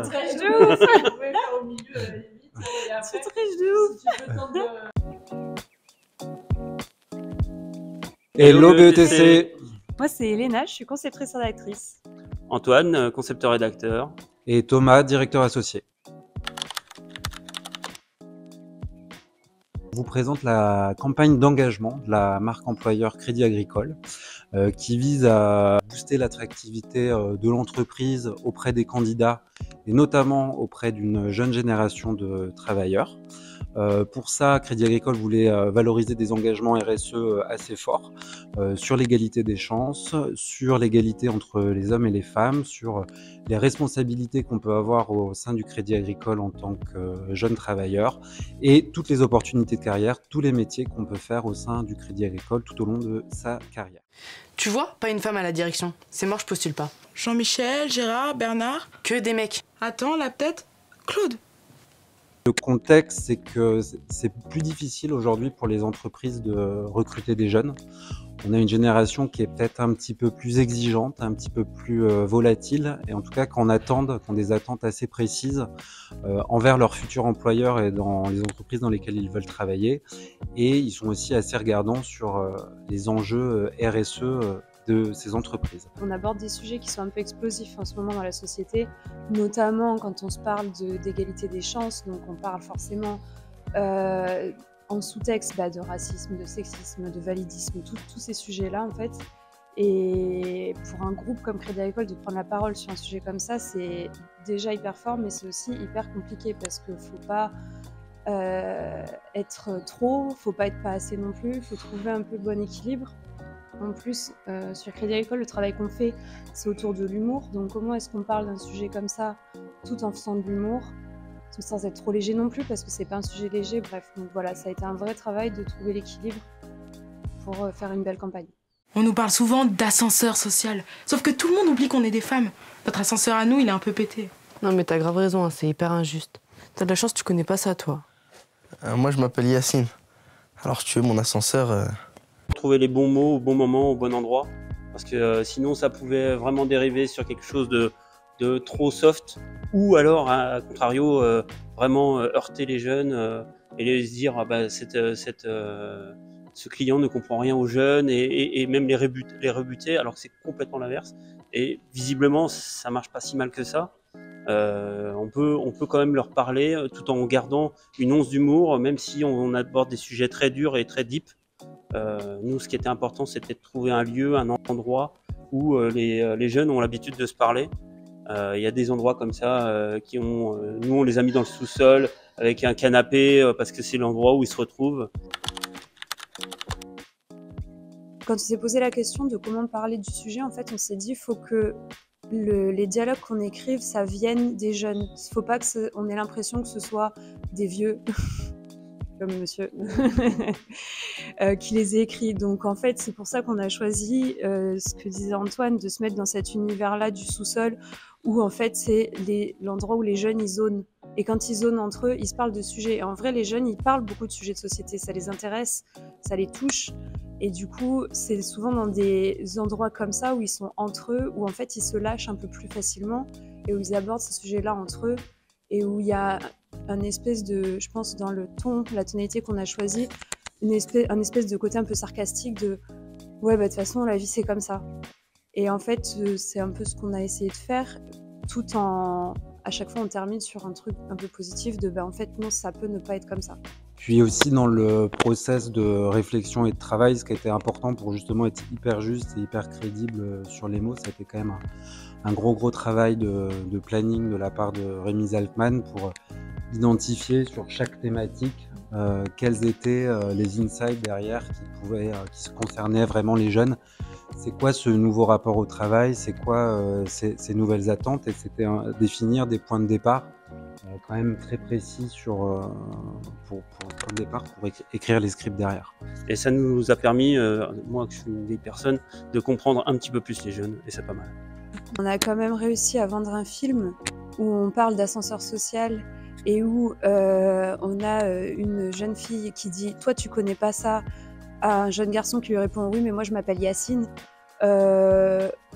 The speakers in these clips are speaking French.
Tu triches de ouf. On pouvait faire au milieu à la limite. Et après, Tu triches de ouf. si tu veux tenter Hello BETC. Moi, c'est Elena, je suis conceptrice rédactrice. Antoine, concepteur-rédacteur. Et Thomas, directeur associé. Je vous présente la campagne d'engagement de la marque employeur Crédit Agricole qui vise à booster l'attractivité de l'entreprise auprès des candidats et notamment auprès d'une jeune génération de travailleurs. Pour ça, Crédit Agricole voulait valoriser des engagements RSE assez forts sur l'égalité des chances, sur l'égalité entre les hommes et les femmes, sur les responsabilités qu'on peut avoir au sein du Crédit Agricole en tant que jeune travailleur et toutes les opportunités de carrière, tous les métiers qu'on peut faire au sein du Crédit Agricole tout au long de sa carrière. Tu vois, pas une femme à la direction. C'est mort, je postule pas. Jean-Michel, Gérard, Bernard. Que des mecs. Attends, là peut-être Claude. Le contexte, c'est que c'est plus difficile aujourd'hui pour les entreprises de recruter des jeunes. On a une génération qui est peut-être un petit peu plus exigeante, un petit peu plus volatile, et en tout cas qui ont des attentes assez précises envers leur futur employeur et dans les entreprises dans lesquelles ils veulent travailler. Et ils sont aussi assez regardants sur les enjeux RSE de ces entreprises. On aborde des sujets qui sont un peu explosifs en ce moment dans la société, notamment quand on se parle d'égalité des chances, donc on parle forcément en sous-texte de racisme, de sexisme, de validisme, tous ces sujets-là en fait. Et pour un groupe comme Crédit Agricole, de prendre la parole sur un sujet comme ça, c'est déjà hyper fort, mais c'est aussi hyper compliqué parce qu'il ne faut pas être trop, faut pas être pas assez non plus, il faut trouver un peu le bon équilibre. En plus, sur Crédit Agricole, le travail qu'on fait, c'est autour de l'humour. Donc comment est-ce qu'on parle d'un sujet comme ça tout en faisant de l'humour, sans être trop léger non plus, parce que c'est pas un sujet léger. Bref, donc voilà, ça a été un vrai travail de trouver l'équilibre pour faire une belle campagne. On nous parle souvent d'ascenseur social. Sauf que tout le monde oublie qu'on est des femmes. Notre ascenseur à nous, il est un peu pété. Non mais t'as grave raison, hein, c'est hyper injuste. T'as de la chance, tu connais pas ça, toi. Moi, je m'appelle Yacine. Alors, tu veux mon ascenseur Trouver les bons mots au bon moment, au bon endroit. Parce que sinon, ça pouvait vraiment dériver sur quelque chose de trop soft. Ou alors, à contrario, vraiment heurter les jeunes et les dire ce client ne comprend rien aux jeunes et même les rebuter, alors que c'est complètement l'inverse. Et visiblement, ça marche pas si mal que ça. On peut quand même leur parler tout en gardant une once d'humour, même si on aborde des sujets très durs et très deep. Nous, ce qui était important, c'était de trouver un lieu, un endroit où les jeunes ont l'habitude de se parler. Il y a des endroits comme ça nous on les a mis dans le sous-sol avec un canapé parce que c'est l'endroit où ils se retrouvent. Quand on s'est posé la question de comment parler du sujet, en fait, on s'est dit qu'il faut que les dialogues qu'on écrive, ça vienne des jeunes. Il ne faut pas qu'on ait l'impression que ce soit des vieux, comme monsieur, qui les ait écrits. Donc en fait, c'est pour ça qu'on a choisi ce que disait Antoine, de se mettre dans cet univers-là du sous-sol, où en fait, c'est l'endroit où les jeunes, ils zonent. Et quand ils zonent entre eux, ils se parlent de sujets. Et en vrai, les jeunes, ils parlent beaucoup de sujets de société. Ça les intéresse, ça les touche. Et du coup, c'est souvent dans des endroits comme ça où ils sont entre eux, où en fait ils se lâchent un peu plus facilement et où ils abordent ces sujets-là entre eux et où il y a un espèce de, je pense, dans le ton, la tonalité qu'on a choisi, un espèce de côté un peu sarcastique de « ouais, de toute façon, la vie c'est comme ça ». Et en fait, c'est un peu ce qu'on a essayé de faire, tout en, à chaque fois on termine sur un truc un peu positif de en fait non, ça peut ne pas être comme ça. Puis aussi dans le process de réflexion et de travail, ce qui a été important pour justement être hyper juste et hyper crédible sur les mots, ça a été quand même un gros travail de planning de la part de Rémi Zaltman pour identifier sur chaque thématique quels étaient les insights derrière qui concernaient vraiment les jeunes. C'est quoi ce nouveau rapport au travail, c'est quoi ces nouvelles attentes, et c'était définir des points de départ quand même très précis pour le départ, pour écrire les scripts derrière. Et ça nous a permis, moi que je suis une vieille personne, de comprendre un petit peu plus les jeunes, et c'est pas mal. On a quand même réussi à vendre un film où on parle d'ascenseur social et où on a une jeune fille qui dit « toi tu connais pas ça », à un jeune garçon qui lui répond « oui mais moi je m'appelle Yacine ».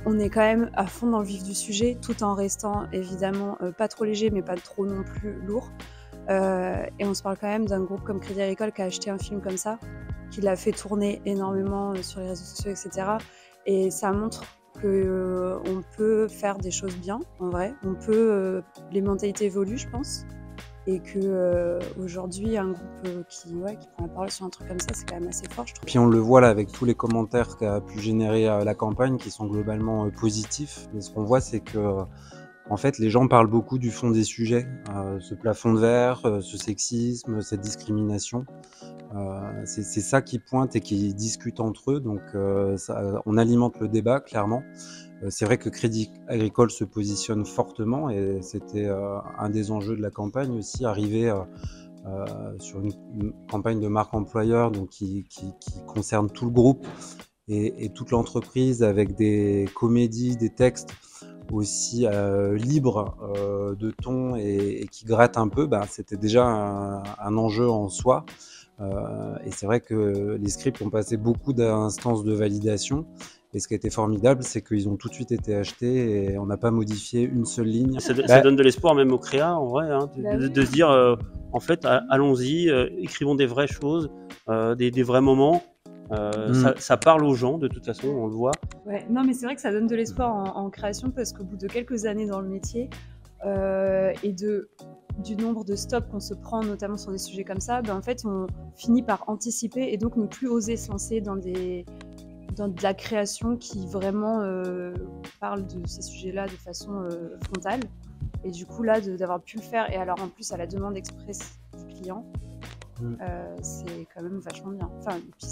on est quand même à fond dans le vif du sujet, tout en restant évidemment pas trop léger, mais pas trop non plus lourd. Et on se parle quand même d'un groupe comme Crédit Agricole qui a acheté un film comme ça, qui l'a fait tourner énormément sur les réseaux sociaux, etc. Et ça montre qu'on peut faire des choses bien, en vrai. On peut, les mentalités évoluent, je pense. Et que aujourd'hui, un groupe qui prend la parole sur un truc comme ça, c'est quand même assez fort, je trouve. Puis on le voit là avec tous les commentaires qu'a pu générer la campagne, qui sont globalement positifs. Mais ce qu'on voit, c'est que en fait, les gens parlent beaucoup du fond des sujets, ce plafond de verre, ce sexisme, cette discrimination. C'est ça qui pointe et qui discute entre eux, donc on alimente le débat, clairement. C'est vrai que Crédit Agricole se positionne fortement et c'était un des enjeux de la campagne aussi, arriver sur une campagne de marque employeur donc qui concerne tout le groupe et toute l'entreprise, avec des comédies, des textes aussi libres de ton et qui grattent un peu. C'était déjà un enjeu en soi. Et c'est vrai que les scripts ont passé beaucoup d'instances de validation. Et ce qui a été formidable, c'est qu'ils ont tout de suite été achetés et on n'a pas modifié une seule ligne. Ça donne de l'espoir même aux créas, en vrai, hein, de se dire, en fait, allons-y, écrivons des vraies choses, des vrais moments. Ça parle aux gens, de toute façon, on le voit. Ouais, non, mais c'est vrai que ça donne de l'espoir en création, parce qu'au bout de quelques années dans le métier et du nombre de stops qu'on se prend, notamment sur des sujets comme ça, en fait, on finit par anticiper et donc ne plus oser se lancer dans de la création qui vraiment parle de ces sujets-là de façon frontale. Et du coup, là, d'avoir pu le faire, et alors en plus à la demande express du client, c'est quand même vachement bien. Enfin, et puis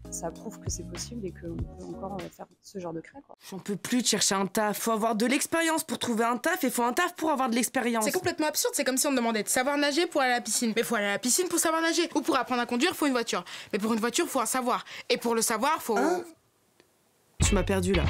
ça prouve que c'est possible et qu'on peut encore faire ce genre de cré, quoi. J'en peux plus de chercher un taf. Faut avoir de l'expérience pour trouver un taf et faut un taf pour avoir de l'expérience. C'est complètement absurde, c'est comme si on me demandait de savoir nager pour aller à la piscine. Mais faut aller à la piscine pour savoir nager. Ou pour apprendre à conduire, faut une voiture. Mais pour une voiture, faut un savoir. Et pour le savoir, faut... Tu m'as perdu là.